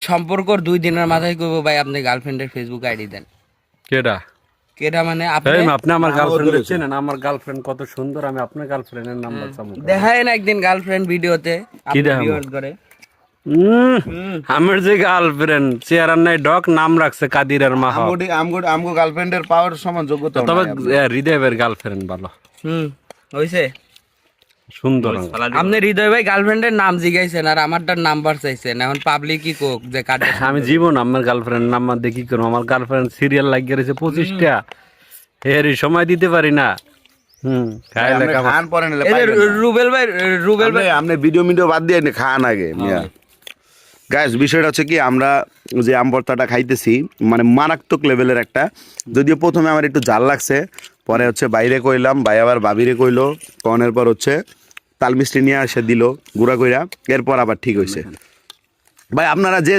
সম্পর্কর 2 দিনের মাথায় কইবো ভাই আপনি গার্লফ্রেন্ডের ফেসবুক আইডি দেন। কেডা কেটা মানে আপনি আমার গার্লফ্রেন্ড চেনেন? আমার গার্লফ্রেন্ড কত সুন্দর, আমি আপনার গার্লফ্রেন্ডের নাম্বার চাবো? দেখায় না একদিন গার্লফ্রেন্ড ভিডিওতে কি দেখাবো? ভিউয়ার্স করে আমার যে গার্লফ্রেন্ড চেহারা নাই ডক, নাম রাখছে কাদির আর মাহা। আমগো গার্লফ্রেন্ডের পাওয়ার সমান যোগ্যতা তবে হৃদয়ের গার্লফ্রেন্ড ভালো, হইছে সুন্দর। আপনি হৃদয় ভাই গার্লফ্রেন্ডের নাম জিগাইছেন আর আমারটার নাম্বার চাইছেন, এখন পাবলিক কি কোক যে কাটে। আমি জীবন আমার গার্লফ্রেন্ড নাম্বার দেখি করবো? আমার গার্লফ্রেন্ড সিরিয়াল লাগিয়ে রয়েছে 25টা, এর সময় দিতে পারি না। রুবেল ভাই আপনি ভিডিও বাদ দিয়ে খান আগে মিয়া। গাইস বিষয়টা হচ্ছে কি, আমরা যে আম ভর্তাটা খাইতেছি মানে মারাত্মক লেভেলের একটা, যদিও প্রথমে আমার একটু জাল লাগছে, পরে হচ্ছে বাইরে কইলাম, ভাই আবার ভাবিরে কইলো, কনের পর হচ্ছে তাল মিষ্টি নিয়ে এসে দিল গুঁড়া কইরা, এরপর আবার ঠিক হয়েছে। ভাই আপনারা যে